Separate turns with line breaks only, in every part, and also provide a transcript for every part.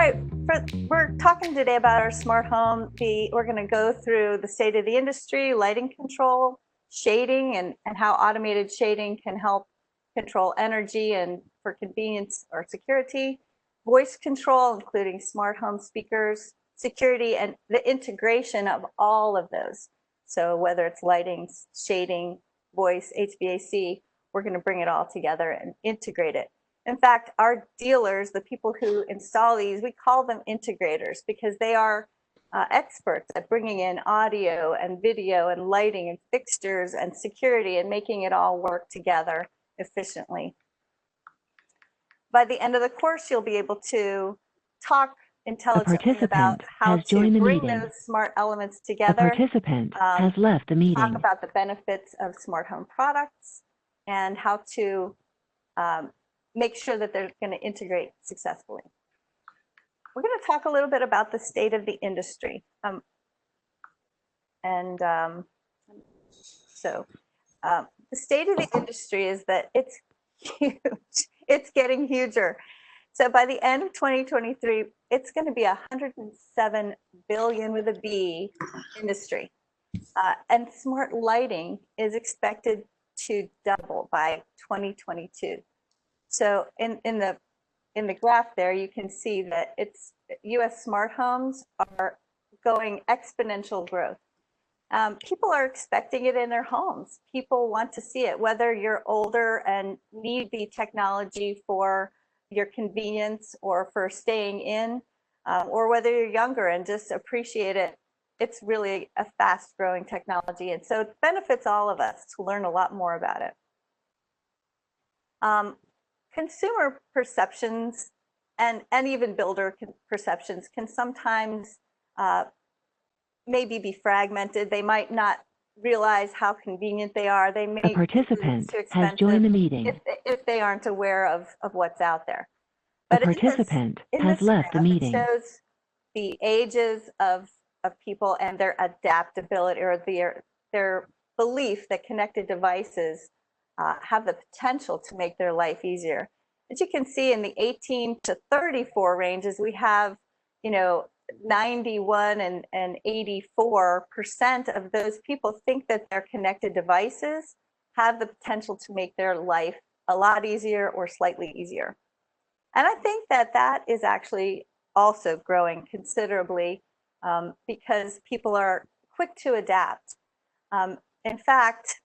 All right, we're talking today about our smart home. We're going to go through the state of the industry, lighting control, shading, and how automated shading can help control energy and for convenience or security, voice control, including smart home speakers, security, and the integration of all of those. So whether it's lighting, shading, voice, HVAC, we're going to bring it all together and integrate it. In fact, our dealers, the people who install these, we call them integrators because they are experts at bringing in audio and video and lighting and fixtures and security and making it all work together efficiently. By the end of the course, you'll be able to talk intelligently about how to bring those smart elements together.
A participant has left the meeting.
Talk about the benefits of smart home products and how to make sure that they're going to integrate successfully. We're going to talk a little bit about the state of the industry. The state of the industry is that it's huge. It's getting huger. So by the end of 2023, it's going to be 107 billion with a B industry. And smart lighting is expected to double by 2022. So in the graph there, you can see that U.S. smart homes are going exponential growth. People are expecting it in their homes. People want to see it, whether you're older and need the technology for your convenience or for staying in, or whether you're younger and just appreciate it. It's really a fast-growing technology, and so it benefits all of us to learn a lot more about it. Consumer perceptions and even builder perceptions can sometimes maybe be fragmented. They might not realize how convenient they are. They may
A participant has joined the meeting
if they aren't aware of what's out there. But
a participant has left the meeting.
It shows the ages of people and their adaptability or their belief that connected devices have the potential to make their life easier. As you can see in the 18 to 34 ranges, we have, 91 and 84% of those people think that their connected devices have the potential to make their life a lot easier or slightly easier. And I think that is actually also growing considerably because people are quick to adapt. In fact,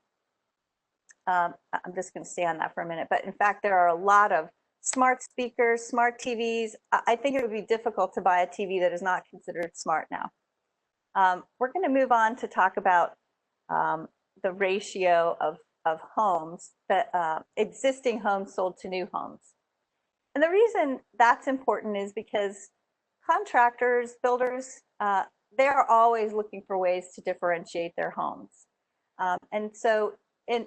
I'm just going to stay on that for a minute, but in fact, there are a lot of smart speakers, smart TVs. I think it would be difficult to buy a TV that is not considered smart now. We're going to move on to talk about the ratio of homes, existing homes sold to new homes. And the reason that's important is because contractors, builders, they are always looking for ways to differentiate their homes. And so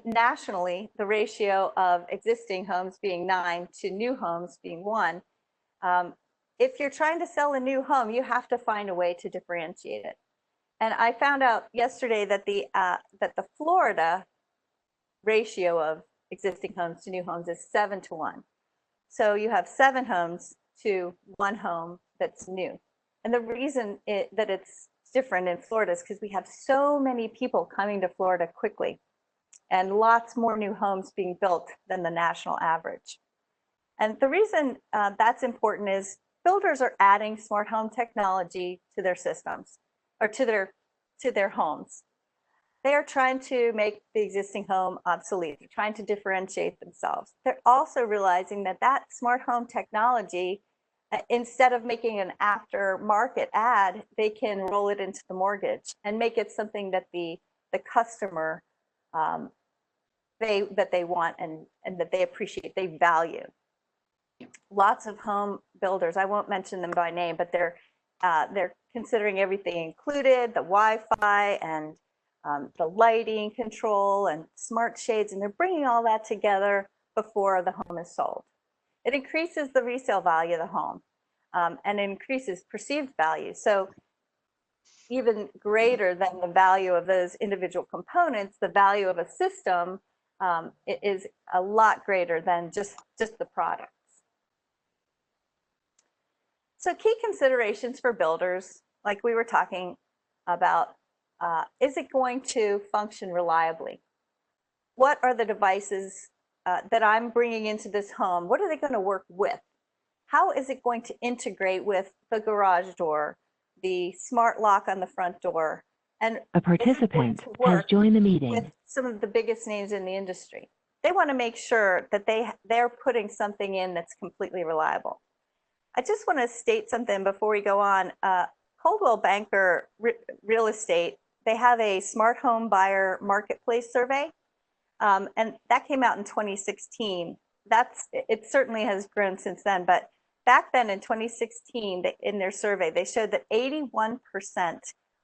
nationally, the ratio of existing homes being 9 to new homes being 1. If you're trying to sell a new home, you have to find a way to differentiate it. And I found out yesterday that the Florida ratio of existing homes to new homes is 7 to 1. So you have 7 homes to 1 home that's new. And the reason that it's different in Florida is because we have so many people coming to Florida quickly and lots more new homes being built than the national average. And the reason that's important is builders are adding smart home technology to their systems or to their homes. They are trying to make the existing home obsolete. They're trying to differentiate themselves. They're also realizing that smart home technology, instead of making an aftermarket ad, they can roll it into the mortgage and make it something that the customer that they want and that they appreciate, they value. Lots of home builders, I won't mention them by name, but they're considering everything included, the Wi-Fi and the lighting control and smart shades, and they're bringing all that together before the home is sold. It increases the resale value of the home and increases perceived value. So even greater than the value of those individual components, the value of a system is a lot greater than just the products. So key considerations for builders, like we were talking about, is it going to function reliably? What are the devices that I'm bringing into this home? What are they going to work with? How is it going to integrate with the garage door, the smart lock on the front door? And
a participant has joined the meeting
with some of the biggest names in the industry? They want to make sure that they're putting something in that's completely reliable. I just want to state something before we go on. Coldwell Banker Real Estate, they have a smart home buyer marketplace survey, and that came out in 2016. It certainly has grown since then, but back then in 2016, in their survey, they showed that 81%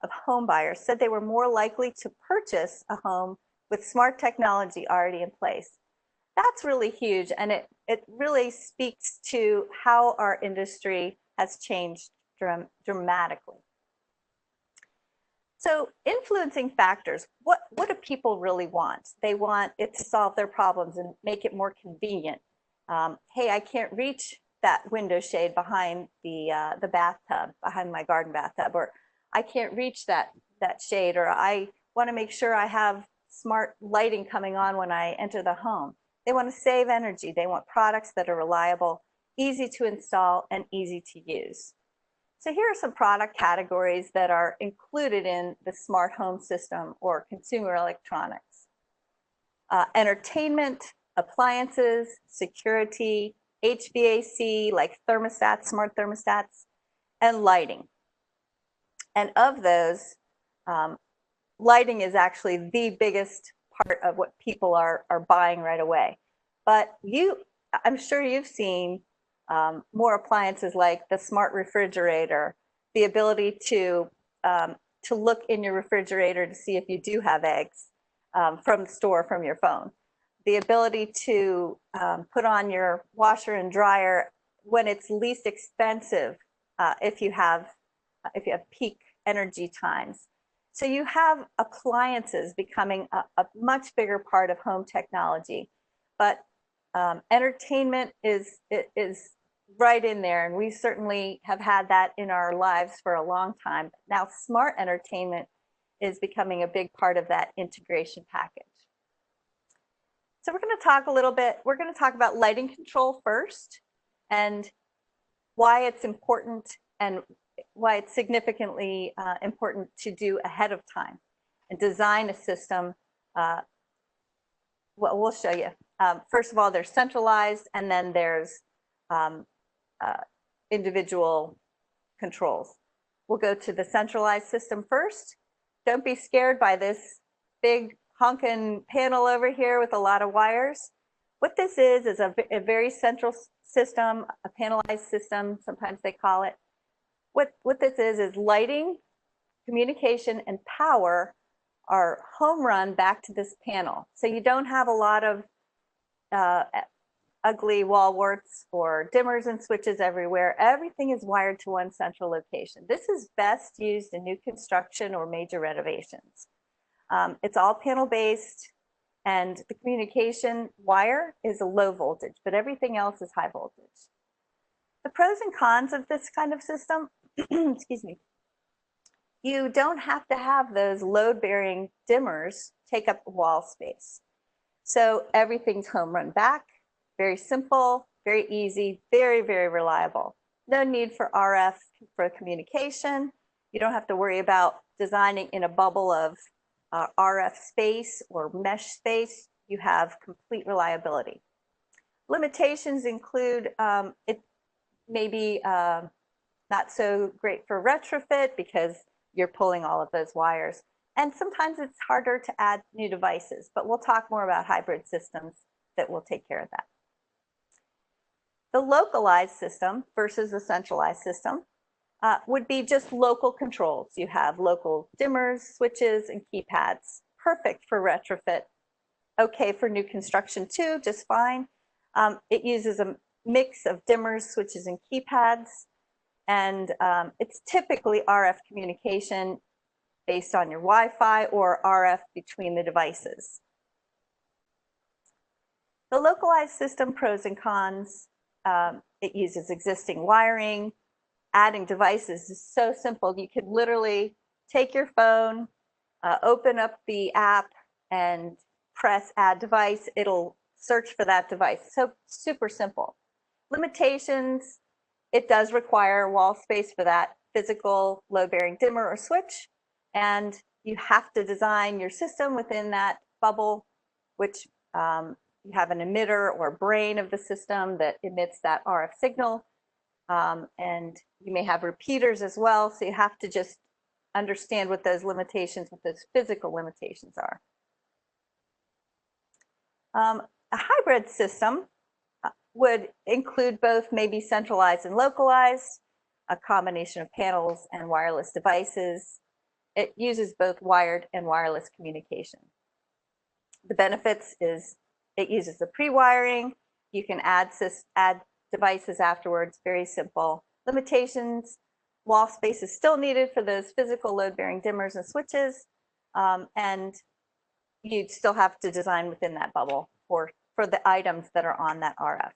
of home buyers said they were more likely to purchase a home with smart technology already in place. That's really huge, and it really speaks to how our industry has changed dramatically. So influencing factors, what do people really want? They want it to solve their problems and make it more convenient. Hey, I can't reach that window shade behind the bathtub, behind my garden bathtub, or I can't reach that shade, or I want to make sure I have smart lighting coming on when I enter the home. They want to save energy. They want products that are reliable, easy to install, and easy to use. So here are some product categories that are included in the smart home system or consumer electronics. Entertainment, appliances, security, HVAC, like thermostats, smart thermostats, and lighting. And of those, lighting is actually the biggest part of what people are buying right away. But I'm sure you've seen more appliances like the smart refrigerator, the ability to look in your refrigerator to see if you do have eggs from the store from your phone, the ability to put on your washer and dryer when it's least expensive if you have peak energy times. So you have appliances becoming a much bigger part of home technology, but entertainment is right in there, and we certainly have had that in our lives for a long time. Now, smart entertainment is becoming a big part of that integration package. So we're going to talk about lighting control first, and why it's important and why it's significantly important to do ahead of time and design a system. Well, we'll show you. First of all, there's centralized, and then there's individual controls. We'll go to the centralized system first. Don't be scared by this big honking panel over here with a lot of wires. What this is a very central system, a panelized system, sometimes they call it. What this is lighting, communication, and power are home run back to this panel. So you don't have a lot of ugly wall warts or dimmers and switches everywhere. Everything is wired to one central location. This is best used in new construction or major renovations. It's all panel based, and the communication wire is a low voltage, but everything else is high voltage. The pros and cons of this kind of system, excuse me, you don't have to have those load-bearing dimmers take up wall space. So everything's home run back, very simple, very easy, very, very reliable. No need for RF for communication. You don't have to worry about designing in a bubble of RF space or mesh space. You have complete reliability. Limitations include it may be not so great for retrofit because you're pulling all of those wires. And sometimes it's harder to add new devices, but we'll talk more about hybrid systems that will take care of that. The localized system versus the centralized system would be just local controls. You have local dimmers, switches, and keypads. Perfect for retrofit. Okay for new construction too, just fine. It uses a mix of dimmers, switches, and keypads. And it's typically RF communication based on your Wi-Fi or RF between the devices. The localized system pros and cons. It uses existing wiring, adding devices is so simple. You could literally take your phone, open up the app, and press add device. It'll search for that device. So super simple. Limitations, it does require wall space for that physical load-bearing dimmer or switch, and you have to design your system within that bubble, which you have an emitter or brain of the system that emits that RF signal, and you may have repeaters as well, so you have to just understand what those limitations, what those physical limitations are. A hybrid system would include both maybe centralized and localized, a combination of panels and wireless devices. It uses both wired and wireless communication. The benefits is it uses the pre-wiring. You can add devices afterwards, very simple. Limitations, wall space is still needed for those physical load-bearing dimmers and switches, and you'd still have to design within that bubble for the items that are on that RF.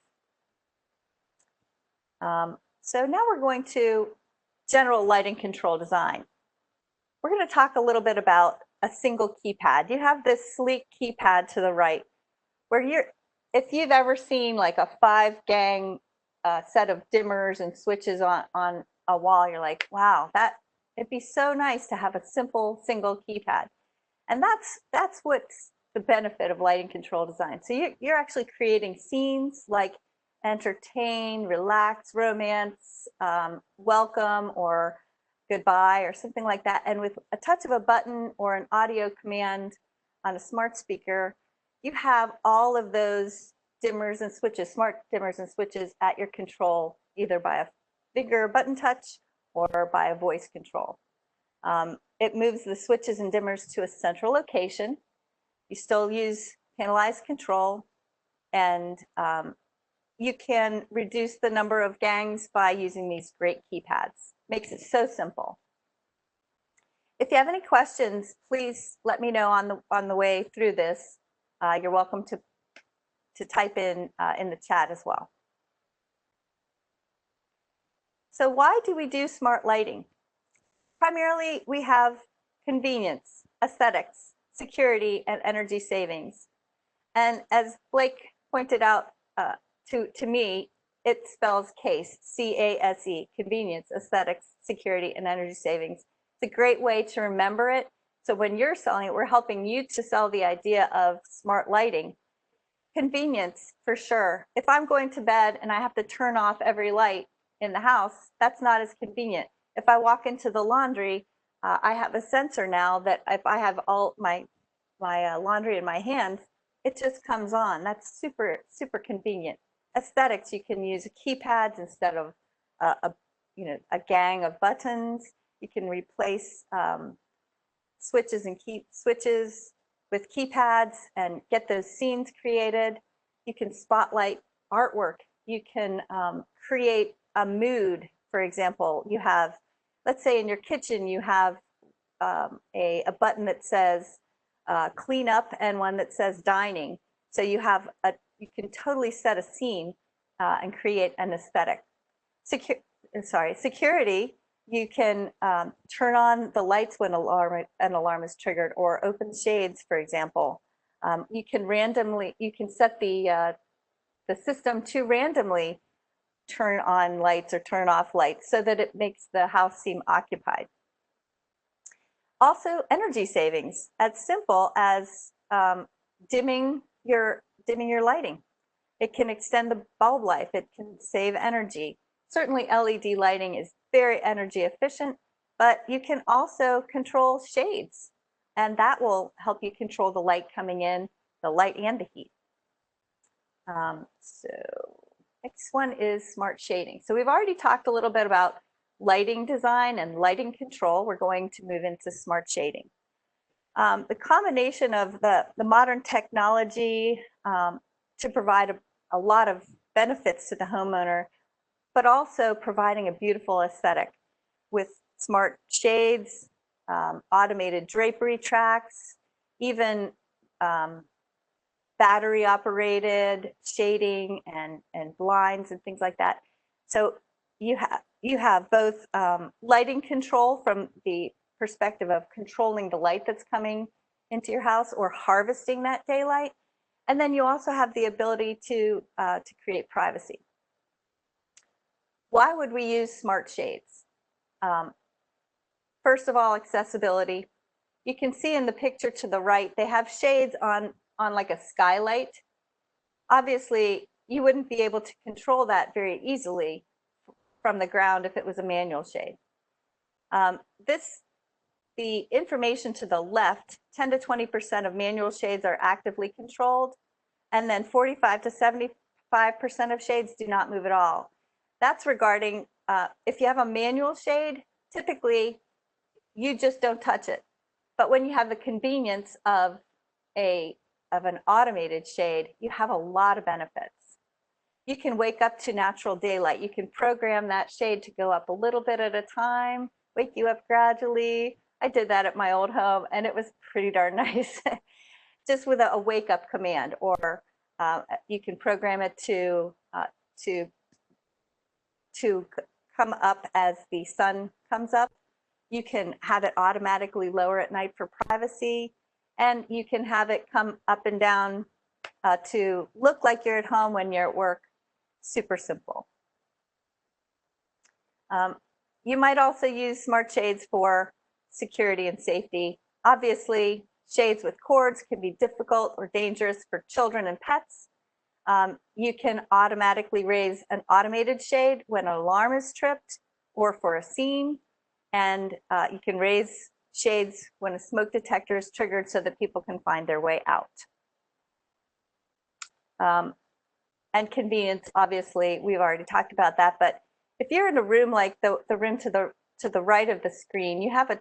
So now we're going to general lighting control design. We're going to talk a little bit about a single keypad. You have this sleek keypad to the right, where if you've ever seen like a 5-gang set of dimmers and switches on a wall, you're like, wow, it'd be so nice to have a simple single keypad. And that's what's the benefit of lighting control design. So you're actually creating scenes like entertain, relax, romance, welcome, or goodbye, or something like that. And with a touch of a button or an audio command on a smart speaker, you have all of those dimmers and switches, smart dimmers and switches at your control, either by a finger button touch or by a voice control. It moves the switches and dimmers to a central location. You still use panelized control, and you can reduce the number of gangs by using these great keypads. Makes it so simple. If you have any questions, please let me know on the way through this. You're welcome to type in the chat as well. So why do we do smart lighting? Primarily, we have convenience, aesthetics, security, and energy savings. And as Blake pointed out to me, it spells CASE, C-A-S-E, convenience, aesthetics, security, and energy savings. It's a great way to remember it. So when you're selling it, we're helping you to sell the idea of smart lighting. Convenience, for sure. If I'm going to bed and I have to turn off every light in the house, that's not as convenient. If I walk into the laundry, I have a sensor now that if I have all my laundry in my hands, it just comes on. That's super, super convenient. Aesthetics, you can use keypads instead of a gang of buttons. You can replace switches with keypads and get those scenes created. You can spotlight artwork. You can create a mood. For example, you have, let's say in your kitchen, you have a button that says clean up and one that says dining. So you can totally set a scene and create an aesthetic. Security, you can turn on the lights when an alarm is triggered, or open shades, for example. You can set the system to randomly turn on lights or turn off lights so that it makes the house seem occupied. Also, energy savings, as simple as dimming your lighting. It can extend the bulb life. It can save energy. Certainly, LED lighting is very energy efficient, but you can also control shades, and that will help you control the light coming in, the light and the heat. So next one is smart shading. So we've already talked a little bit about lighting design and lighting control. We're going to move into smart shading. The combination of the modern technology to provide a lot of benefits to the homeowner, but also providing a beautiful aesthetic with smart shades, automated drapery tracks, even battery operated shading and blinds and things like that. So you have both lighting control from the perspective of controlling the light that's coming into your house or harvesting that daylight. And then you also have the ability to create privacy. Why would we use smart shades? First of all, accessibility. You can see in the picture to the right, they have shades on like a skylight. Obviously, you wouldn't be able to control that very easily from the ground if it was a manual shade. The information to the left, 10 to 20% of manual shades are actively controlled, and then 45 to 75% of shades do not move at all. That's regarding if you have a manual shade, typically you just don't touch it. But when you have the convenience of an automated shade, you have a lot of benefits. You can wake up to natural daylight. You can program that shade to go up a little bit at a time, wake you up gradually. I did that at my old home, and it was pretty darn nice, just with a wake up command. Or you can program it to come up as the sun comes up. You can have it automatically lower at night for privacy, and you can have it come up and down to look like you're at home when you're at work. Super simple. You might also use smart shades for security and safety. Obviously, shades with cords can be difficult or dangerous for children and pets. You can automatically raise an automated shade when an alarm is tripped or for a scene. And you can raise shades when a smoke detector is triggered so that people can find their way out. And convenience, obviously, we've already talked about that. But if you're in a room like the room to the right of the screen, you have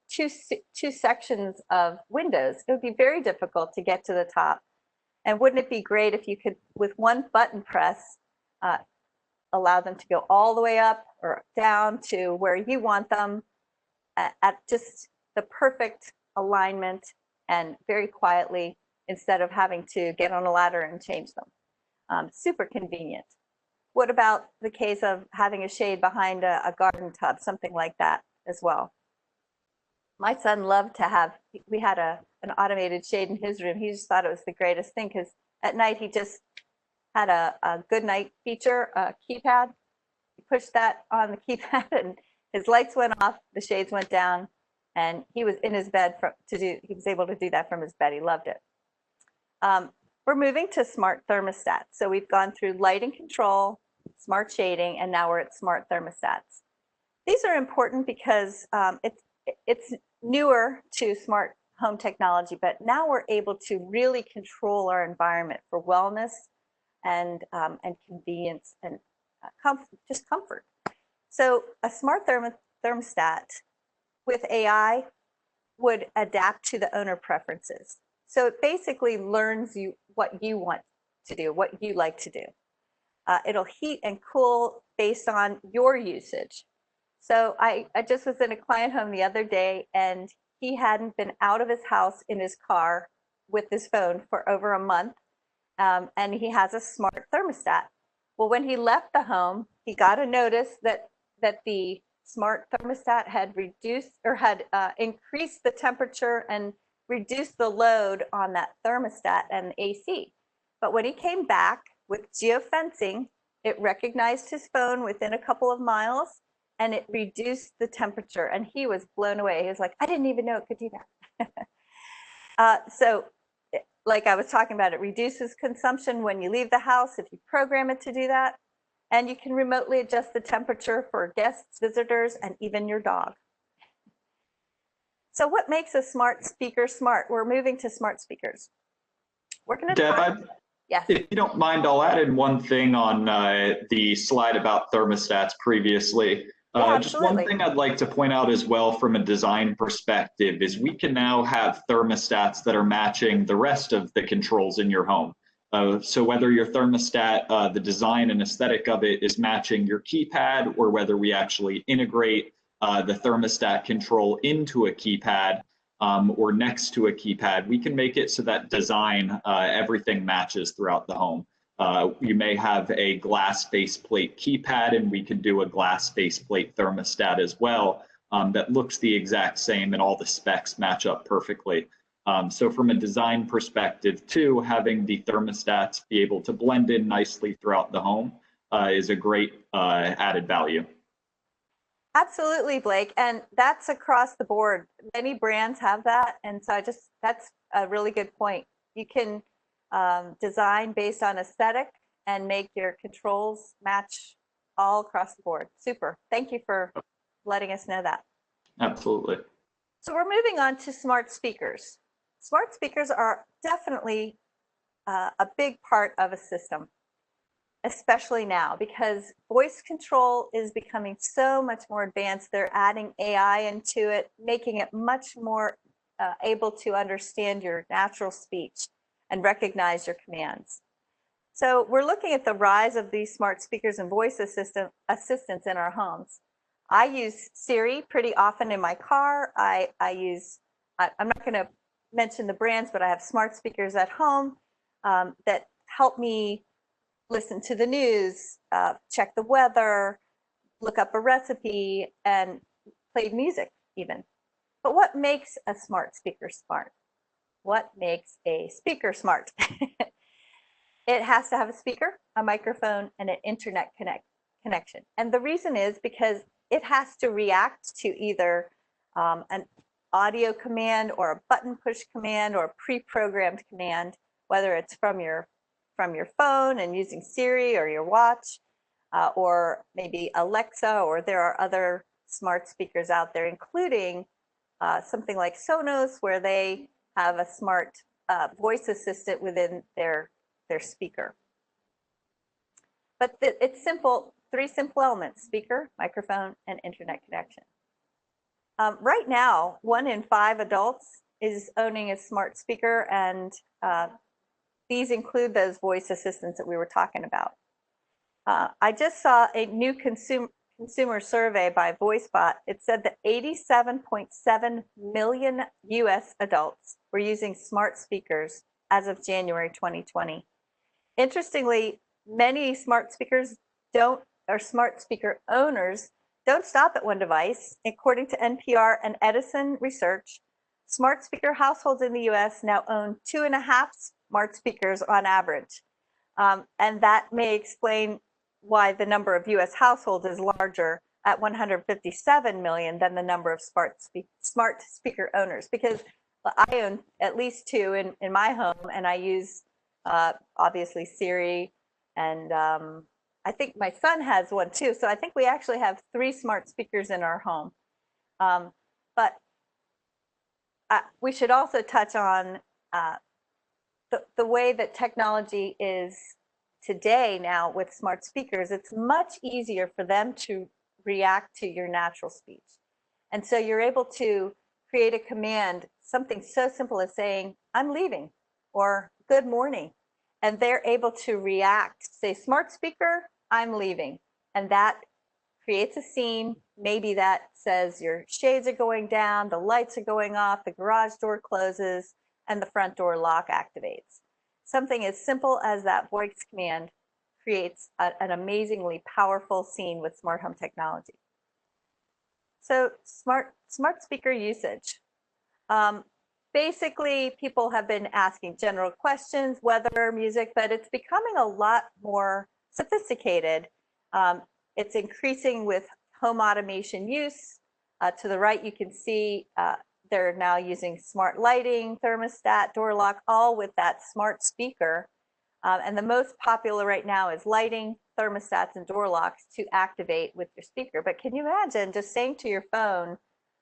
two sections of windows. It would be very difficult to get to the top. And wouldn't it be great if you could, with one button press, allow them to go all the way up or down to where you want them at just the perfect alignment and very quietly, instead of having to get on a ladder and change them. Super convenient. What about the case of having a shade behind a garden tub, something like that as well? My son loved to have, we had an automated shade in his room. He just thought it was the greatest thing because at night he just had a good night feature, a keypad. He pushed that on the keypad and his lights went off, the shades went down, and he was in his bed he was able to do that from his bed. He loved it. We're moving to smart thermostats. So we've gone through lighting control, smart shading, and now we're at smart thermostats. These are important because it's newer to smart home technology, but now we're able to really control our environment for wellness and convenience and just comfort. So a smart thermostat with AI would adapt to the owner preferences. So it basically learns what you want to do, what you like to do. It'll heat and cool based on your usage. So I just was in a client home the other day, and he hadn't been out of his house in his car with his phone for over a month, and he has a smart thermostat. Well, when he left the home, he got a notice that the smart thermostat had reduced or had increased the temperature and reduced the load on that thermostat and the AC. But when he came back with geofencing, it recognized his phone within a couple of miles, and it reduced the temperature, and he was blown away. He was like, I didn't even know it could do that. So like I was talking about, it reduces consumption when you leave the house if you program it to do that. And you can remotely adjust the temperature for guests, visitors, and even your dog. So what makes a smart speaker smart? We're moving to smart speakers. We're going to talk. Yes.
If you don't mind, I'll add in one thing on the slide about thermostats previously. Just one thing I'd like to point out as well from a design perspective is we can now have thermostats that are matching the rest of the controls in your home. So whether your thermostat, the design and aesthetic of it is matching your keypad, or whether we actually integrate the thermostat control into a keypad or next to a keypad, we can make it so that design, everything matches throughout the home. You may have a glass faceplate keypad, and we could do a glass faceplate thermostat as well that looks the exact same, and all the specs match up perfectly. So from a design perspective too, having the thermostats be able to blend in nicely throughout the home is a great added value.
Absolutely, Blake. And that's across the board. Many brands have that. And so that's a really good point. You can design based on aesthetic and make your controls match all across the board. Super. Thank you for letting us know that.
Absolutely.
So we're moving on to smart speakers. Smart speakers are definitely a big part of a system, especially now because voice control is becoming so much more advanced. They're adding AI into it, making it much more able to understand your natural speech and recognize your commands. So we're looking at the rise of these smart speakers and voice assistants in our homes. I use Siri pretty often in my car. I'm not going to mention the brands, but I have smart speakers at home that help me listen to the news, check the weather, look up a recipe, and play music even. But what makes a smart speaker smart? What makes a speaker smart? It has to have a speaker, a microphone, and an internet connection. And the reason is because it has to react to either an audio command or a button push command or a pre-programmed command, whether it's from your phone and using Siri or your watch, or maybe Alexa, or there are other smart speakers out there, including something like Sonos, where they have a smart voice assistant within their speaker. But it's simple, 3 simple elements: speaker, microphone, and internet connection. Right now, 1 in 5 adults is owning a smart speaker, and these include those voice assistants that we were talking about. I just saw a new consumer survey by VoiceBot. It said that 87.7 million US adults were using smart speakers as of January 2020. Interestingly, many smart speakers smart speaker owners don't stop at one device. According to NPR and Edison research, smart speaker households in the US now own 2.5 smart speakers on average. And that may explain why the number of US households is larger at 157 million than the number of smart speaker owners, because I own at least 2 in my home, and I use obviously Siri, and I think my son has one too. So I think we actually have 3 smart speakers in our home. But we should also touch on the way that technology is today now with smart speakers. It's much easier for them to react to your natural speech. And so you're able to create a command, something so simple as saying, "I'm leaving," or "Good morning." And they're able to react, say, "Smart speaker, I'm leaving." And that creates a scene. Maybe that says your shades are going down, the lights are going off, the garage door closes, and the front door lock activates. Something as simple as that voice command creates an amazingly powerful scene with smart home technology. So smart speaker usage. Basically, people have been asking general questions, weather, music, but it's becoming a lot more sophisticated. It's increasing with home automation use. To the right, you can see they're now using smart lighting, thermostat, door lock, all with that smart speaker. And the most popular right now is lighting, thermostats, and door locks to activate with your speaker. But can you imagine just saying to your phone,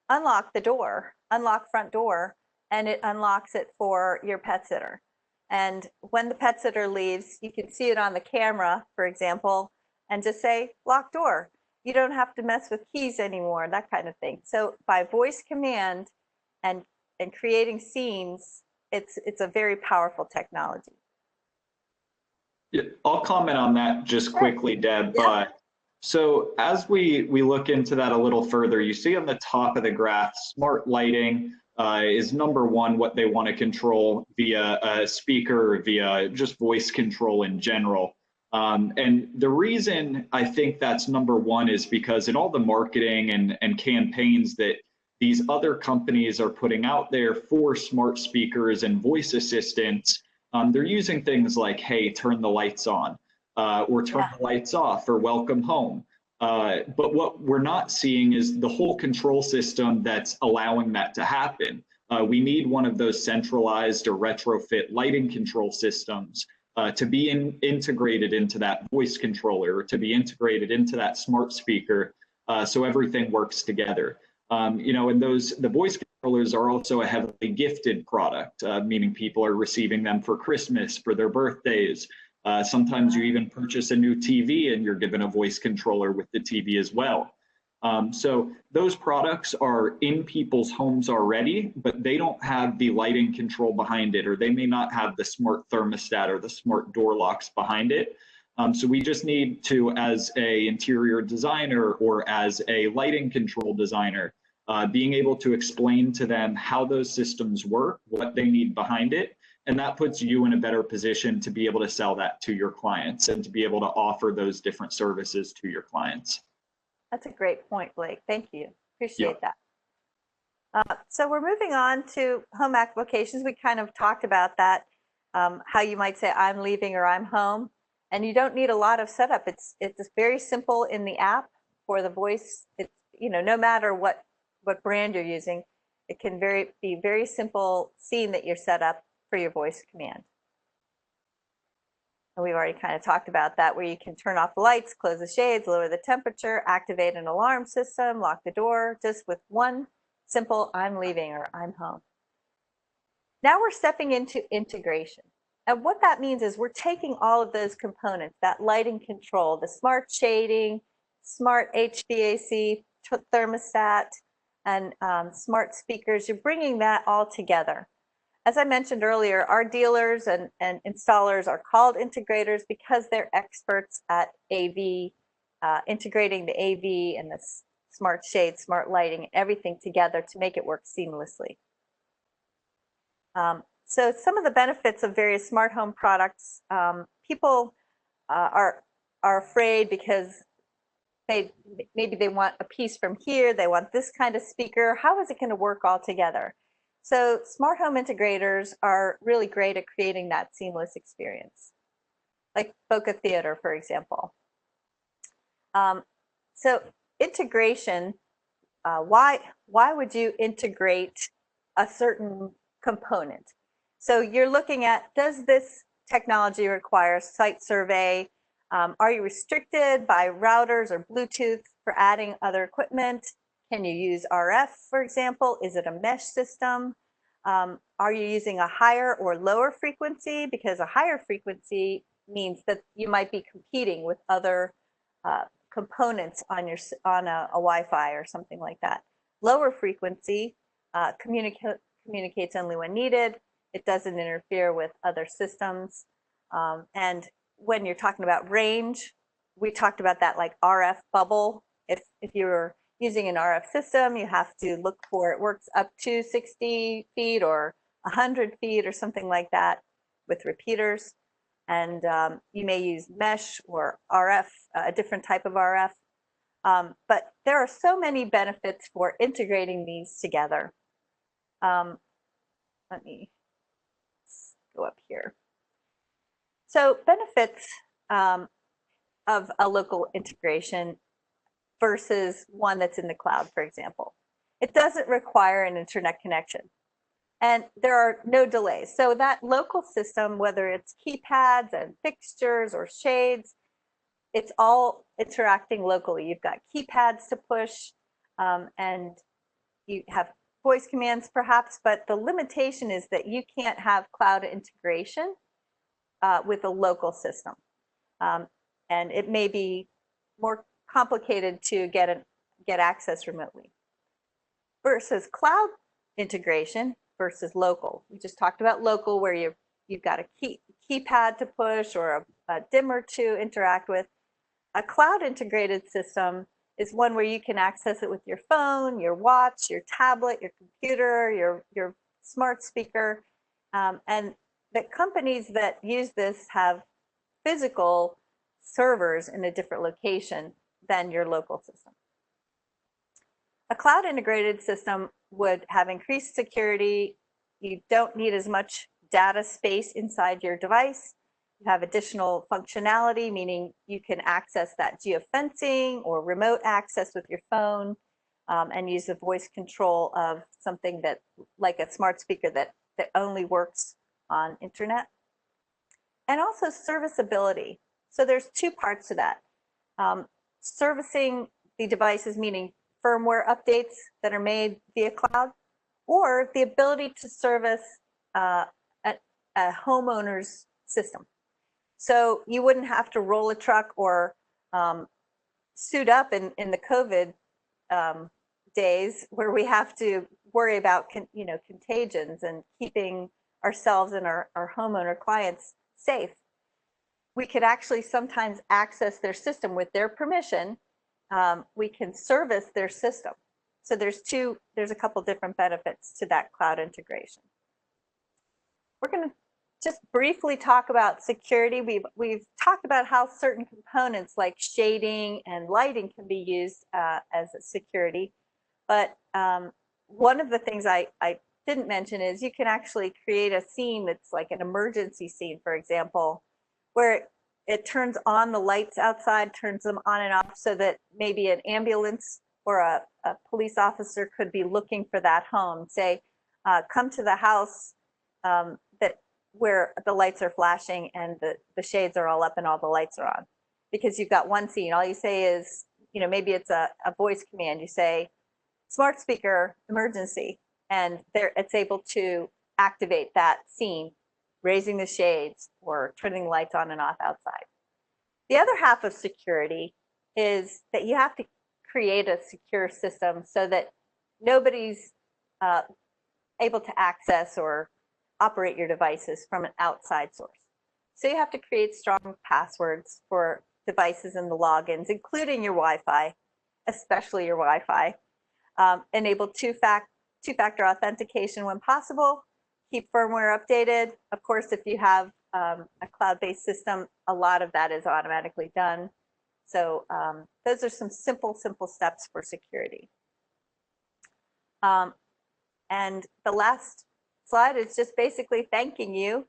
"Unlock the door, unlock front door," and it unlocks it for your pet sitter. And when the pet sitter leaves, you can see it on the camera, for example, and just say, "Lock door." You don't have to mess with keys anymore, that kind of thing. So by voice command and creating scenes, it's a very powerful technology.
Yeah, I'll comment on that just quickly, Deb.
Yeah.
So as we look into that a little further, you see on the top of the graph, smart lighting, is number one, what they want to control via a speaker, via just voice control in general. And the reason I think that's number one is because in all the marketing and campaigns that these other companies are putting out there for smart speakers and voice assistants, they're using things like, hey, turn the lights on, or turn the lights off, or welcome home. But what we're not seeing is the whole control system that's allowing that to happen. We need one of those centralized or retrofit lighting control systems to be integrated into that voice controller, or to be integrated into that smart speaker, so everything works together. And the voice controllers are also a heavily gifted product, meaning people are receiving them for Christmas, for their birthdays. Sometimes you even purchase a new TV and you're given a voice controller with the TV as well. So those products are in people's homes already, but they don't have the lighting control behind it, or they may not have the smart thermostat or the smart door locks behind it. So we just need to, as a interior designer or as a lighting control designer, being able to explain to them how those systems work, what they need behind it. And that puts you in a better position to be able to sell that to your clients and to be able to offer those different services to your clients.
That's a great point, Blake. Thank you. Appreciate that. So we're moving on to home applications. We kind of talked about that, how you might say I'm leaving or I'm home. And you don't need a lot of setup. It's very simple in the app for the voice. It's, no matter what brand you're using, it can be very simple scene that you're set up for your voice command. And we've already kind of talked about that, where you can turn off the lights, close the shades, lower the temperature, activate an alarm system, lock the door, just with one simple I'm leaving or I'm home. Now we're stepping into integration. And what that means is we're taking all of those components, that lighting control, the smart shading, smart HVAC, thermostat, and smart speakers. You're bringing that all together. As I mentioned earlier, our dealers and installers are called integrators because they're experts at AV, integrating the AV and the smart shade, smart lighting, everything together to make it work seamlessly. So some of the benefits of various smart home products, people are afraid because maybe they want a piece from here, they want this kind of speaker. How is it going to work all together? So smart home integrators are really great at creating that seamless experience, like Boca Theater, for example. So integration, why would you integrate a certain component? So you're looking at, does this technology require site survey? Are you restricted by routers or Bluetooth for adding other equipment? Can you use RF, for example? Is it a mesh system? Are you using a higher or lower frequency? Because a higher frequency means that you might be competing with other components on a Wi-Fi or something like that. Lower frequency communicates only when needed. It doesn't interfere with other systems. And when you're talking about range, we talked about that like RF bubble. If you're using an RF system, you have to look for it works up to 60 feet or 100 feet or something like that with repeaters. And you may use mesh or RF, a different type of RF. But there are so many benefits for integrating these together. Let me go up here. So benefits of a local integration versus one that's in the cloud, for example. It doesn't require an internet connection. And there are no delays. So that local system, whether it's keypads and fixtures or shades, it's all interacting locally. You've got keypads to push, and you have voice commands perhaps, but the limitation is that you can't have cloud integration with a local system. And it may be more complicated to get access remotely. Versus cloud integration versus local. We just talked about local, where you've got a keypad to push or a dimmer to interact with. A cloud integrated system is one where you can access it with your phone, your watch, your tablet, your computer, your smart speaker. And the companies that use this have physical servers in a different location than your local system. A cloud integrated system would have increased security. You don't need as much data space inside your device. You have additional functionality, meaning you can access that geofencing or remote access with your phone, and use the voice control of something that, like a smart speaker that only works on internet. And also serviceability. So there's two parts to that. Servicing the devices, meaning firmware updates that are made via cloud, or the ability to service a homeowner's system. So you wouldn't have to roll a truck or suit up in the COVID days where we have to worry about contagions and keeping ourselves and our homeowner clients safe. We could actually sometimes access their system with their permission. We can service their system. So there's a couple different benefits to that cloud integration. We're going to just briefly talk about security. We've talked about how certain components like shading and lighting can be used as a security. But one of the things I didn't mention is you can actually create a scene that's like an emergency scene, for example, where it turns on the lights outside, turns them on and off, so that maybe an ambulance or a police officer could be looking for that home. Say, come to the house where the lights are flashing and the shades are all up and all the lights are on. Because you've got one scene. All you say is, maybe it's a voice command. You say, smart speaker, emergency. And it's able to activate that scene, raising the shades or turning lights on and off outside. The other half of security is that you have to create a secure system so that nobody's able to access or operate your devices from an outside source. So you have to create strong passwords for devices and the logins, including your Wi-Fi, especially your Wi-Fi. Enable two-factor authentication when possible. Keep firmware updated. Of course, if you have a cloud-based system, a lot of that is automatically done. So those are some simple steps for security. And the last slide is just basically thanking you.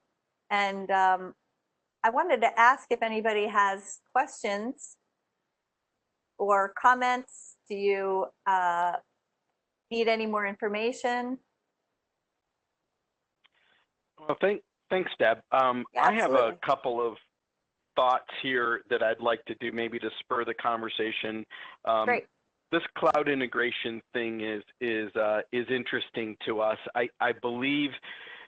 And I wanted to ask if anybody has questions or comments. Do you need any more information?
Well, thanks, Deb. I have a couple of thoughts here that I'd like to do, maybe to spur the conversation.
Great.
This cloud integration thing is interesting to us. I believe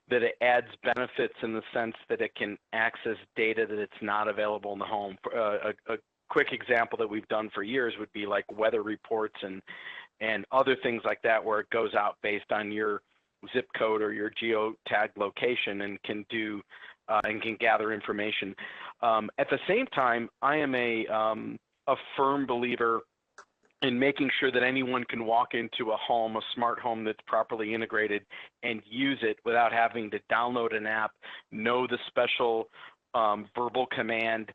that it adds benefits in the sense that it can access data that it's not available in the home. A quick example that we've done for years would be like weather reports and other things like that, where it goes out based on your zip code or your geotag location and can do and can gather information. At the same time, I am a firm believer in making sure that anyone can walk into a home, a smart home that's properly integrated, and use it without having to download an app, know the special verbal command,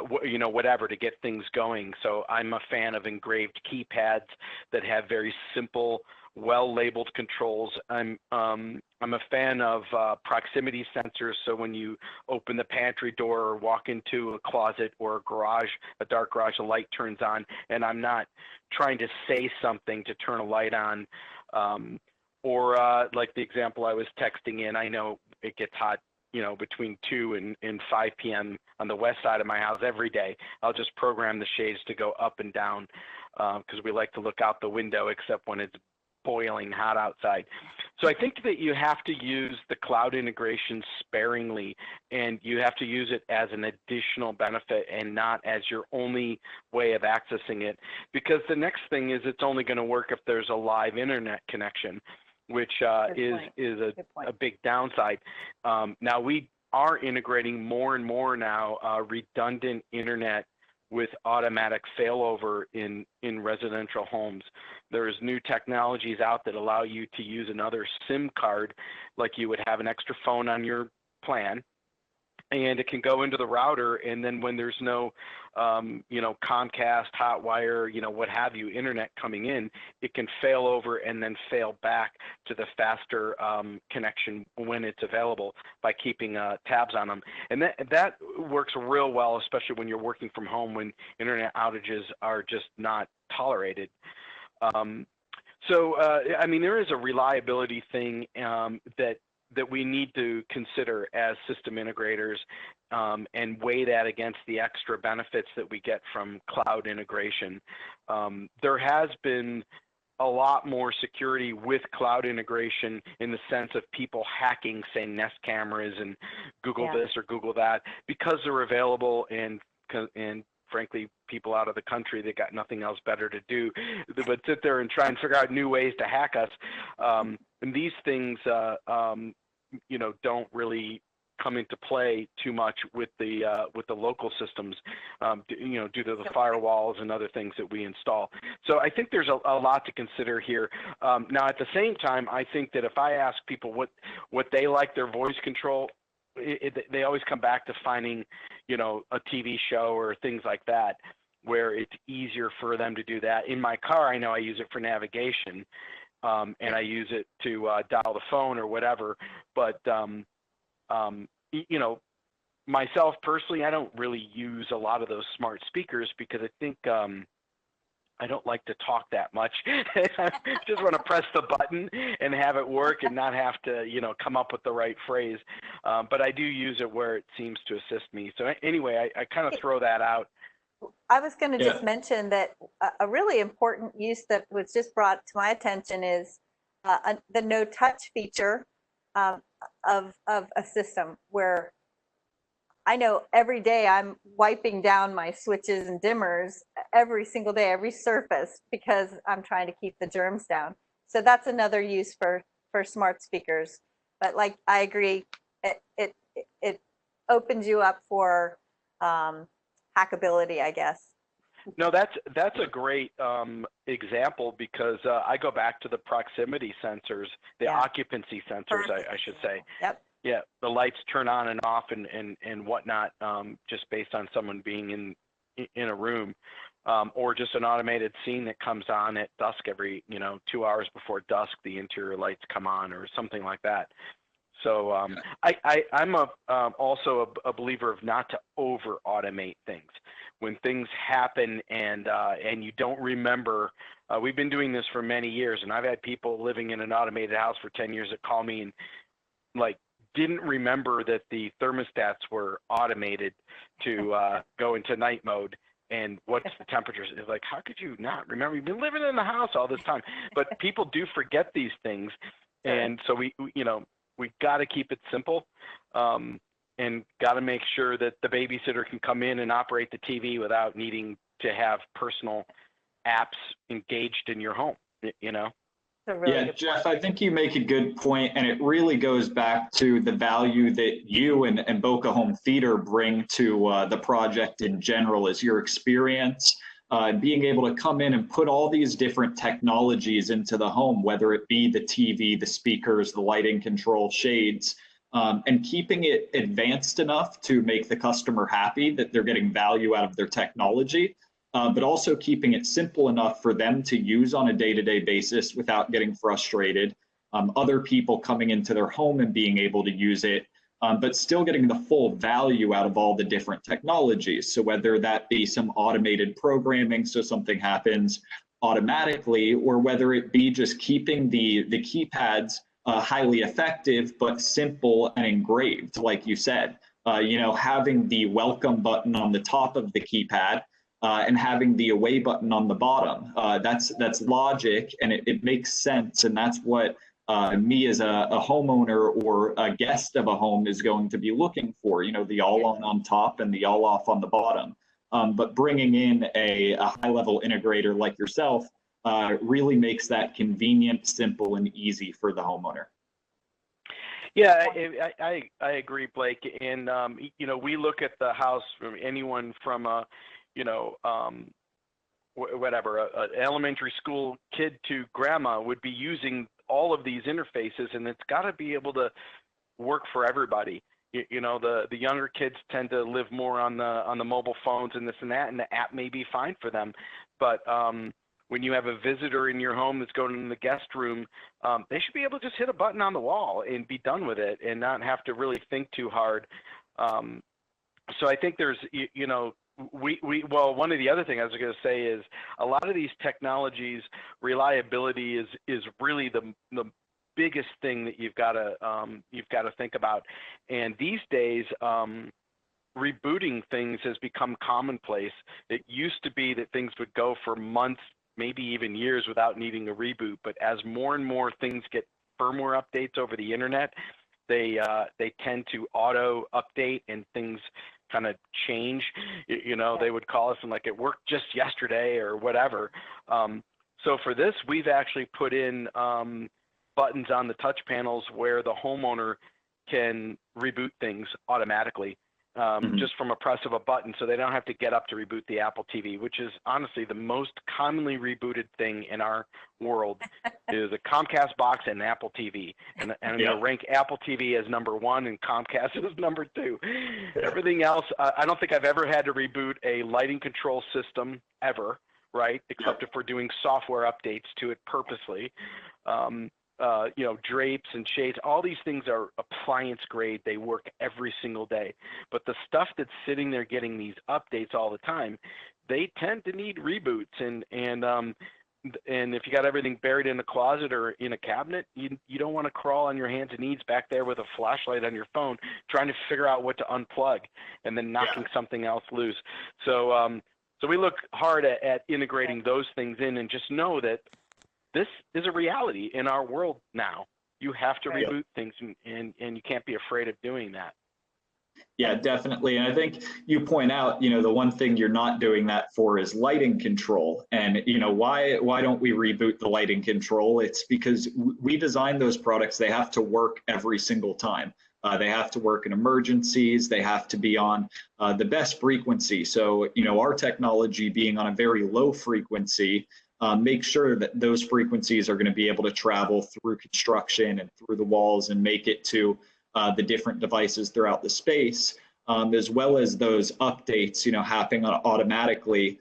whatever to get things going. So I'm a fan of engraved keypads that have very simple, well-labeled controls. I'm a fan of proximity sensors. So when you open the pantry door or walk into a closet or a garage, a dark garage, a light turns on, and I'm not trying to say something to turn a light on. Or like the example I was texting in, I know it gets hot, between 2 and 5 p.m. on the west side of my house every day. I'll just program the shades to go up and down because we like to look out the window except when it's boiling hot outside. So I think that you have to use the cloud integration sparingly, and you have to use it as an additional benefit and not as your only way of accessing it, because the next thing is it's only going to work if there's a live internet connection, which is a big downside. Now we are integrating more and more now redundant internet with automatic failover in residential homes. There's new technologies out that allow you to use another SIM card, like you would have an extra phone on your plan, and it can go into the router, and then when there's no, Comcast, Hotwire, what have you, internet coming in, it can fail over and then fail back to the faster connection when it's available by keeping tabs on them. And that works real well, especially when you're working from home when internet outages are just not tolerated. There is a reliability thing that we need to consider as system integrators and weigh that against the extra benefits that we get from cloud integration. There has been a lot more security with cloud integration in the sense of people hacking, say, Nest cameras and Google this or Google that, because they're available, and frankly, people out of the country that got nothing else better to do but sit there and try and figure out new ways to hack us. And these things, don't really come into play too much with the local systems, due to the firewalls and other things that we install. So I think there's a lot to consider here. Now, at the same time, I think that if I ask people what they like their voice control, they always come back to finding, a TV show or things like that, where it's easier for them to do that. In my car, I know I use it for navigation, and I use it to dial the phone or whatever. But, myself personally, I don't really use a lot of those smart speakers because I think I don't like to talk that much. I just want to press the button and have it work and not have to, come up with the right phrase. But I do use it where it seems to assist me. So anyway, I kind of throw that out.
I was going to just mention that a really important use that was just brought to my attention is the no touch feature of a system, where I know every day I'm wiping down my switches and dimmers every single day, every surface, because I'm trying to keep the germs down. So that's another use for smart speakers. But like, I agree, it opens you up for hackability, I guess.
No, that's a great example, because I go back to the proximity sensors, the occupancy sensors, I should say.
Yep.
Yeah, the lights turn on and off and whatnot, just based on someone being in a room, or just an automated scene that comes on at dusk every 2 hours before dusk, the interior lights come on or something like that. So I'm also a believer of not to over automate things. When things happen and you don't remember, we've been doing this for many years, and I've had people living in an automated house for 10 years that call me and didn't remember that the thermostats were automated to go into night mode and what's the temperatures. It's like, how could you not remember? You've been living in the house all this time. But people do forget these things, and so we got to keep it simple, and got to make sure that the babysitter can come in and operate the TV without needing to have personal apps engaged in your home.
Really
Jeff, I think you make a good point, and it really goes back to the value that you and Boca Home Theater bring to the project in general, is your experience, being able to come in and put all these different technologies into the home, whether it be the TV, the speakers, the lighting control, shades, and keeping it advanced enough to make the customer happy that they're getting value out of their technology. But also keeping it simple enough for them to use on a day-to-day basis without getting frustrated. Other people coming into their home and being able to use it, but still getting the full value out of all the different technologies. So whether that be some automated programming, so something happens automatically, or whether it be just keeping the keypads highly effective, but simple and engraved, like you said. Having the welcome button on the top of the keypad, and having the away button on the bottom. That's logic, and it makes sense, and that's what me as a homeowner or a guest of a home is going to be looking for. The all on top and the all off on the bottom. But bringing in a high-level integrator like yourself really makes that convenient, simple, and easy for the homeowner.
Yeah, I agree, Blake. And we look at the house from anyone from whatever, an elementary school kid to grandma would be using all of these interfaces, and it's got to be able to work for everybody. The younger kids tend to live more on the mobile phones and this and that, and the app may be fine for them. But when you have a visitor in your home that's going in the guest room, they should be able to just hit a button on the wall and be done with it and not have to really think too hard. So I think there's, well, one of the other things I was going to say is a lot of these technologies, reliability is really the biggest thing that you've got to think about. And these days, rebooting things has become commonplace. It used to be that things would go for months, maybe even years without needing a reboot. But as more and more things get firmware updates over the internet, they tend to auto update and things kind of change. They would call us and like, it worked just yesterday or whatever. So for this, we've actually put in buttons on the touch panels where the homeowner can reboot things automatically, just from a press of a button, so they don't have to get up to reboot the Apple TV, which is honestly the most commonly rebooted thing in our world is a Comcast box and an Apple TV. And I'm going to rank Apple TV as number 1 and Comcast as number 2. Everything else, I don't think I've ever had to reboot a lighting control system ever, right? Except if we're doing software updates to it purposely. Drapes and shades, all these things are appliance grade. They work every single day. But the stuff that's sitting there getting these updates all the time, they tend to need reboots. And if you got everything buried in a closet or in a cabinet, you don't want to crawl on your hands and knees back there with a flashlight on your phone trying to figure out what to unplug and then knocking something else loose. So we look hard at integrating those things in, and just know that this is a reality in our world now. You have to reboot things, and you can't be afraid of doing that.
Yeah, definitely. And I think you point out, the one thing you're not doing that for is lighting control. And, why don't we reboot the lighting control? It's because we designed those products. They have to work every single time. They have to work in emergencies. They have to be on the best frequency. So, our technology being on a very low frequency, make sure that those frequencies are going to be able to travel through construction and through the walls and make it to the different devices throughout the space, as well as those updates, happening automatically,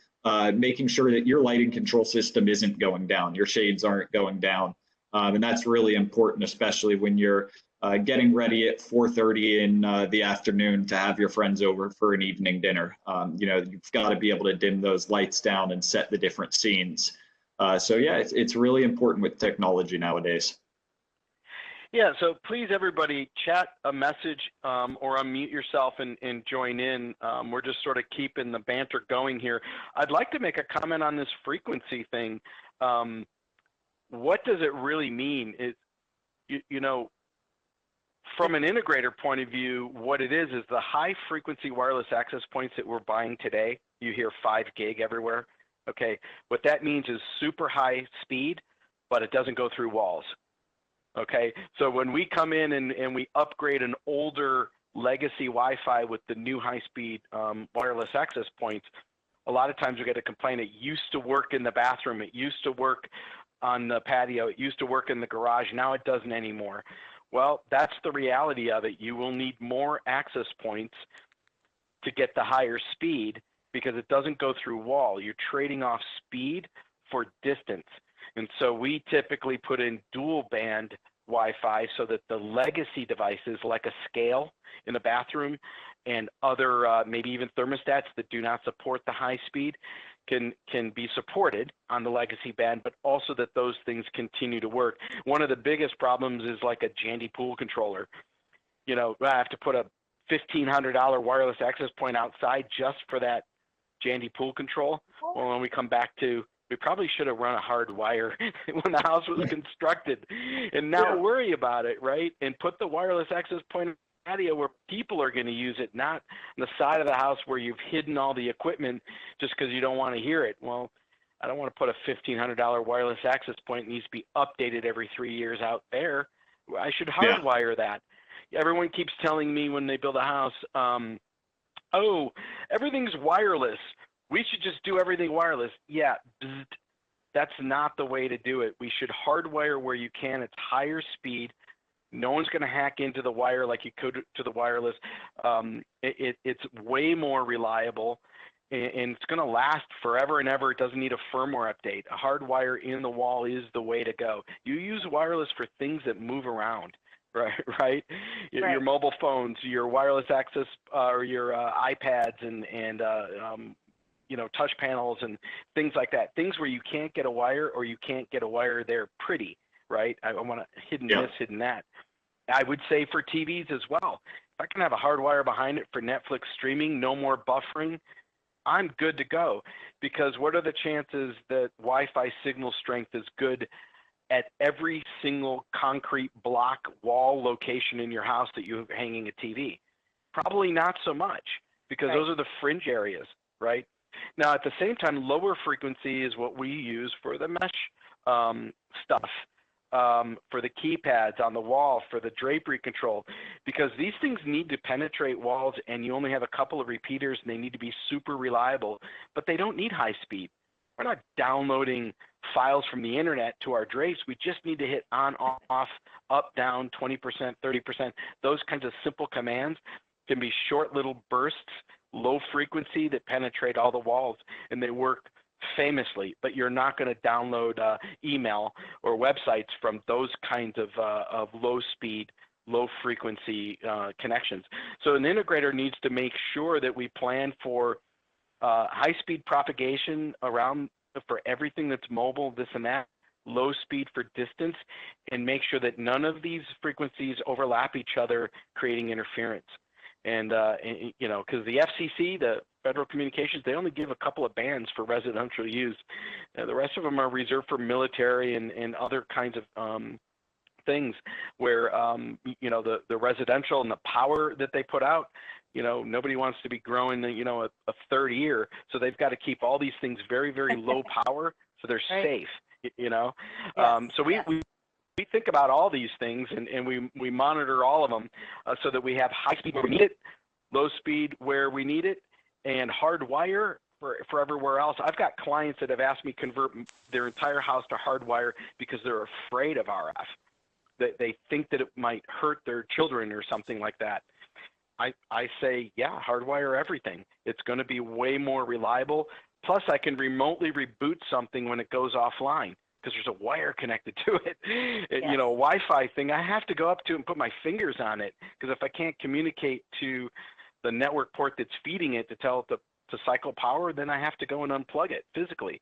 making sure that your lighting control system isn't going down, your shades aren't going down. And that's really important, especially when you're getting ready at 4:30 in the afternoon to have your friends over for an evening dinner. You've got to be able to dim those lights down and set the different scenes. So yeah, it's really important with technology nowadays.
Yeah, so please everybody chat a message or unmute yourself and join in. We're just sort of keeping the banter going here. I'd like to make a comment on this frequency thing. What does it really mean? From an integrator point of view, what it is the high frequency wireless access points that we're buying today. You hear 5 gig everywhere. Okay, what that means is super high speed, but it doesn't go through walls. Okay, so when we come in and we upgrade an older legacy Wi-Fi with the new high-speed wireless access points, a lot of times we get a complaint. It used to work in the bathroom. It used to work on the patio. It used to work in the garage. Now it doesn't anymore. Well, that's the reality of it. You will need more access points to get the higher speed because it doesn't go through wall. You're trading off speed for distance. And so we typically put in dual band Wi-Fi so that the legacy devices like a scale in the bathroom and other maybe even thermostats that do not support the high speed can be supported on the legacy band, but also that those things continue to work. One of the biggest problems is like a Jandy pool controller. I have to put a $1,500 wireless access point outside just for that Jandy pool control. Well, when we come back to, we probably should have run a hard wire when the house was constructed and not worry about it, right? And put the wireless access point in the patio where people are going to use it, not on the side of the house where you've hidden all the equipment just because you don't want to hear it. Well, I don't want to put a $1,500 wireless access point that needs to be updated every 3 years out there. I should hardwire that. Everyone keeps telling me when they build a house, oh, everything's wireless. we should just do everything wireless. Yeah, that's not the way to do it. We should hardwire where you can. It's higher speed. No one's going to hack into the wire like you could to the wireless. It's way more reliable, and it's going to last forever and ever. It doesn't need a firmware update. A hard wire in the wall is the way to go. You use wireless for things that move around, right? Your mobile phones, your wireless access, or your iPads, and touch panels and things like that. Things where you can't get a wire, or you can't get a wire there pretty, right? I want to hidden this, hidden that. I would say for TVs as well. If I can have a hard wire behind it for Netflix streaming, no more buffering, I'm good to go. Because what are the chances that Wi-Fi signal strength is good at every single concrete block wall location in your house that you're hanging a TV? Probably not so much, because those are the fringe areas, right? Now, at the same time, lower frequency is what we use for the mesh stuff. For the keypads on the wall, for the drapery control, because these things need to penetrate walls, and you only have a couple of repeaters, and they need to be super reliable, but they don't need high speed. We're not downloading files from the internet to our drapes. We just need to hit on, off, up, down, 20%, 30%. Those kinds of simple commands can be short little bursts, low frequency, that penetrate all the walls, and they work famously. But you're not going to download email or websites from those kinds of low speed, low frequency connections. So an integrator needs to make sure that we plan for high speed propagation around for everything that's mobile, this and that, low speed for distance, and make sure that none of these frequencies overlap each other, creating interference. And because the FCC, the Federal Communications, they only give a couple of bands for residential use. The rest of them are reserved for military and other kinds of things where, the residential and the power that they put out, nobody wants to be growing, a third ear. So they've got to keep all these things very, very low power so they're safe, So we think about all these things, and we monitor all of them so that we have high speed where we need it, low speed where we need it, and hardwire for everywhere else. I've got clients that have asked me to convert their entire house to hardwire because they're afraid of RF. They think that it might hurt their children or something like that. I say, yeah, hardwire everything. It's going to be way more reliable. Plus, I can remotely reboot something when it goes offline, because there's a wire connected to it. A Wi-Fi thing, I have to go up to and put my fingers on it, because if I can't communicate to the network port that's feeding it to tell it to cycle power, then I have to go and unplug it physically.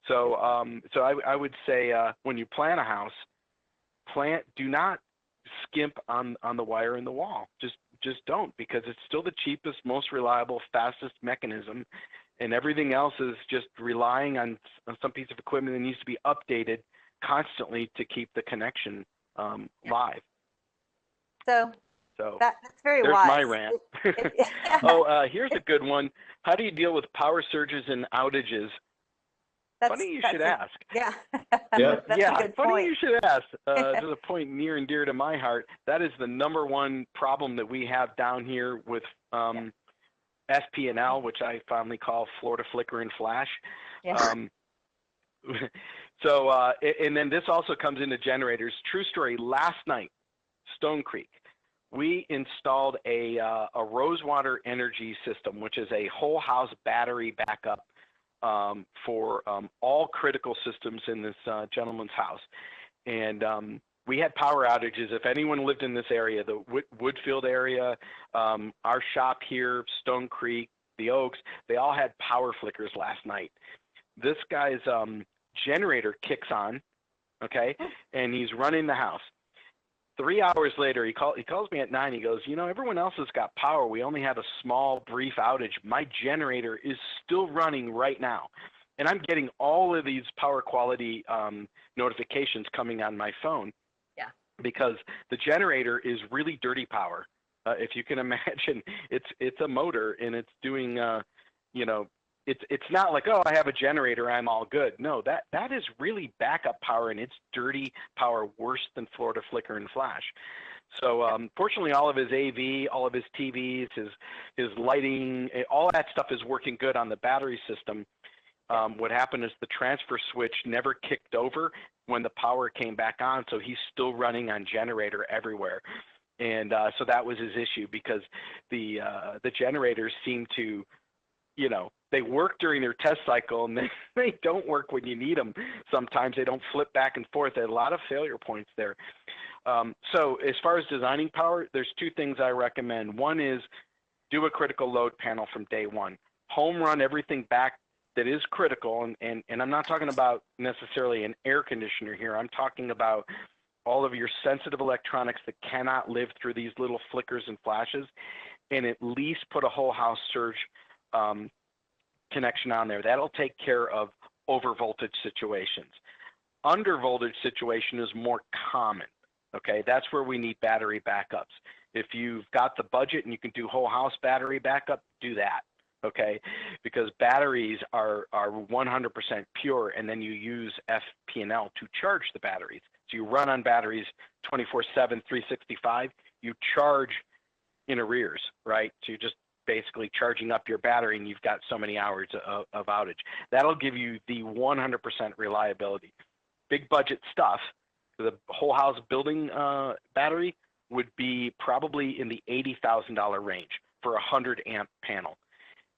So I would say when you plan a house, do not skimp on the wire in the wall. Just don't, because it's still the cheapest, most reliable, fastest mechanism. And everything else is just relying on some piece of equipment that needs to be updated constantly to keep the connection live.
So that's very
there's
wise.
My rant. Here's a good one. How do you deal with power surges and outages? Funny you should ask.
Yeah.
Yeah.
That's a good
funny
point.
you should ask. There's a point near and dear to my heart. That is the number one problem that we have down here with FP&L, which I fondly call Florida Flicker and Flash.
Yeah.
And then this also comes into generators. True story, last night, Stone Creek, we installed a Rosewater energy system, which is a whole house battery backup for all critical systems in this gentleman's house. And we had power outages. If anyone lived in this area, the Woodfield area, our shop here, Stone Creek, the Oaks, they all had power flickers last night. This guy's generator kicks on, okay, and he's running the house. 3 hours later, he calls me at 9. He goes, everyone else has got power. We only have a small, brief outage. My generator is still running right now. And I'm getting all of these power quality notifications coming on my phone.
Yeah.
Because the generator is really dirty power. If you can imagine, it's a motor, and it's doing, it's not like, oh, I have a generator, I'm all good. No, that is really backup power, and it's dirty power, worse than Florida Flicker and Flash. So fortunately, all of his AV, all of his TVs, his lighting, all that stuff is working good on the battery system. What happened is the transfer switch never kicked over when the power came back on, so he's still running on generator everywhere. And so that was his issue, because the generators seem to, you know, they work during their test cycle and they don't work when you need them. Sometimes they don't flip back and forth. There are a lot of failure points there. So as far as designing power, there's two things I recommend. One is do a critical load panel from day one. Home run everything back that is critical, and I'm not talking about necessarily an air conditioner here. I'm talking about all of your sensitive electronics that cannot live through these little flickers and flashes, and at least put a whole house surge connection on there. That'll take care of over voltage situations. Under voltage situation is more common. Okay, that's where we need battery backups. If you've got the budget and you can do whole house battery backup, do that. Okay, because batteries are 100% pure, and then you use FP&L to charge the batteries. So you run on batteries 24/7, 365. You charge in arrears, right? So you're just basically charging up your battery, and you've got so many hours of outage. That'll give you the 100% reliability. Big budget stuff, the whole house building battery would be probably in the $80,000 range for a 100 amp panel.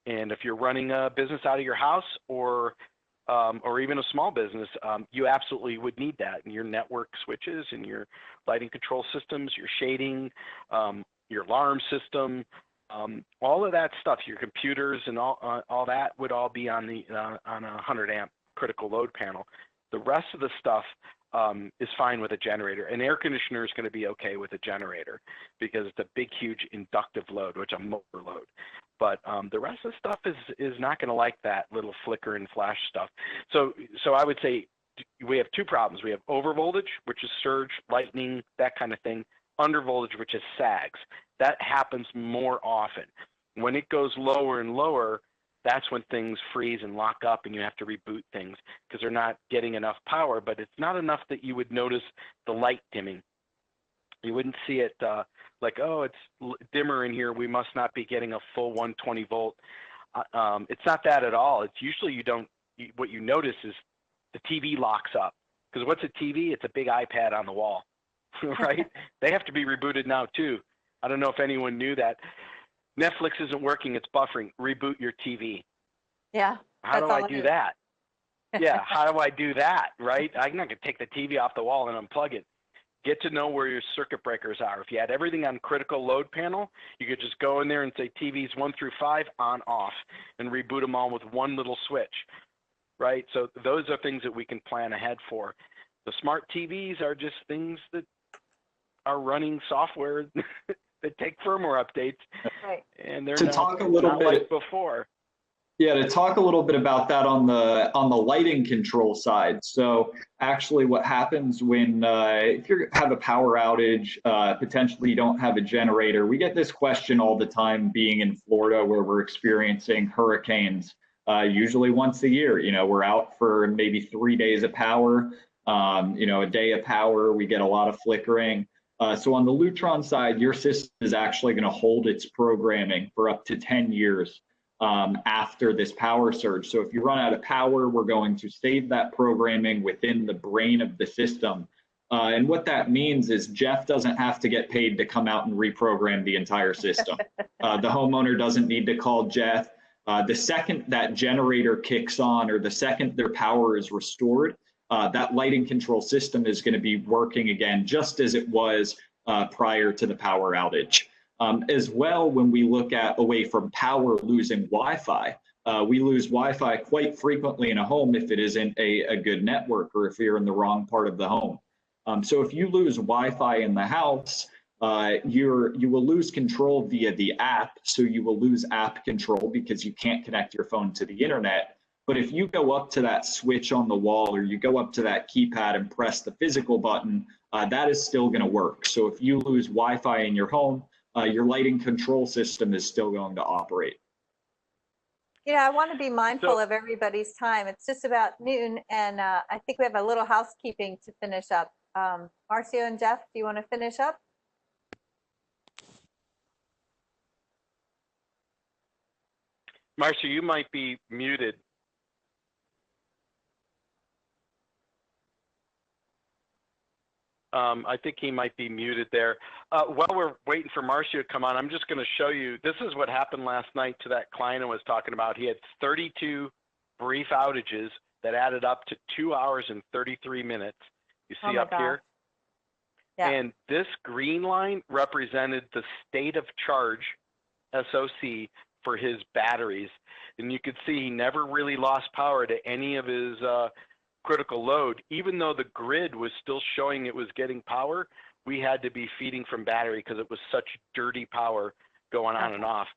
And if you're running a business out of your house or even a small business, you absolutely would need that. And your network switches and your lighting control systems, your shading, your alarm system, all of that stuff, your computers and all that would all be on a 100 amp critical load panel. The rest of the stuff is fine with a generator. An air conditioner is going to be okay with a generator because it's a big, huge inductive load, which is a motor load. But the rest of the stuff is not going to like that little flicker and flash stuff. So I would say we have two problems. We have over voltage, which is surge, lightning, that kind of thing. Under voltage, which is sags. That happens more often. When it goes lower and lower, that's when things freeze and lock up and you have to reboot things because they're not getting enough power, but it's not enough that you would notice the light dimming. You wouldn't see it like, oh, it's dimmer in here, we must not be getting a full 120 volt. It's not that at all. It's usually what you notice is the TV locks up. Because what's a TV? It's a big iPad on the wall, right? They have to be rebooted now too. I don't know if anyone knew that. Netflix isn't working, it's buffering. Reboot your TV.
Yeah.
How do I do that? Yeah, how do I do that, right? I'm not going to take the TV off the wall and unplug it. Get to know where your circuit breakers are. If you had everything on critical load panel, you could just go in there and say TVs 1 through 5 on, off, and reboot them all with one little switch, right? So those are things that we can plan ahead for. The smart TVs are just things that are running software that take firmware updates, right. And they're not like before.
Yeah, to talk a little bit about that on the lighting control side. So actually what happens when if you have a power outage, potentially you don't have a generator, we get this question all the time being in Florida where we're experiencing hurricanes, usually once a year. You know, we're out for maybe 3 days of power, a day of power, we get a lot of flickering. So on the Lutron side, your system is actually going to hold its programming for up to 10 years. After this power surge. So if you run out of power, we're going to save that programming within the brain of the system. And what that means is Jeff doesn't have to get paid to come out and reprogram the entire system. The homeowner doesn't need to call Jeff. The second that generator kicks on or the second their power is restored, that lighting control system is going to be working again just as it was prior to the power outage. As well, when we look at away from power losing Wi-Fi, we lose Wi-Fi quite frequently in a home if it isn't a good network or if you're in the wrong part of the home. So if you lose Wi-Fi in the house, you will lose control via the app. So you will lose app control because you can't connect your phone to the internet. But if you go up to that switch on the wall or you go up to that keypad and press the physical button, that is still going to work. So if you lose Wi-Fi in your home, your lighting control system is still going to operate.
I want to be mindful of everybody's time. It's just about noon, and I think we have a little housekeeping to finish up. Marcio and Jeff, do you want to finish up?
Marcia, you might be muted. I think he might be muted there. While we're waiting for Marcia to come on, I'm just going to show you, this is what happened last night to that client I was talking about. He had 32 brief outages that added up to 2 hours and 33 minutes. You see up here?
Yeah.
And this green line represented the state of charge, SOC, for his batteries. And you could see he never really lost power to any of his critical load. Even though the grid was still showing it was getting power, we had to be feeding from battery because it was such dirty power going on and off.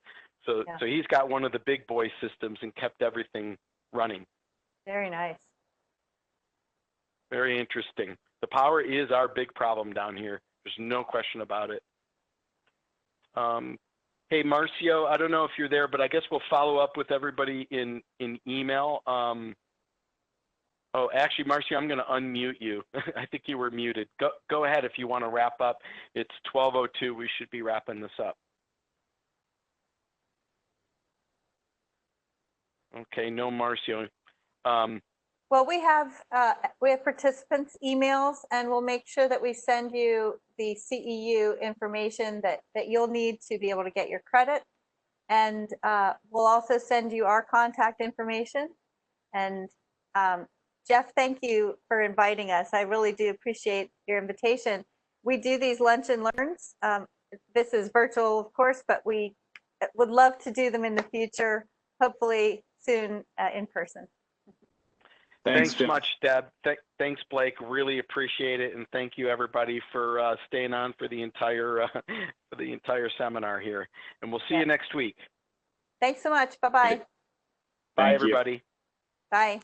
So he's got one of the big boy systems and kept everything running.
Very nice.
Very interesting. The power is our big problem down here. There's no question about it. Hey, Marcio, I don't know if you're there, but I guess we'll follow up with everybody in email. Oh, actually, Marcio, I'm going to unmute you. I think you were muted. Go ahead if you want to wrap up. It's 12:02. We should be wrapping this up. Okay, no Marcio.
Well, we have participants' emails, and we'll make sure that we send you the CEU information that you'll need to be able to get your credit. And we'll also send you our contact information. And Jeff, thank you for inviting us. I really do appreciate your invitation. We do these lunch and learns. This is virtual, of course, but we would love to do them in the future, hopefully soon in person.
Thanks much, Deb. Thanks, Blake. Really appreciate it, and thank you everybody for staying on for the entire seminar here. And we'll see you next week.
Thanks so much. Bye-bye.
Bye, everybody.
Bye.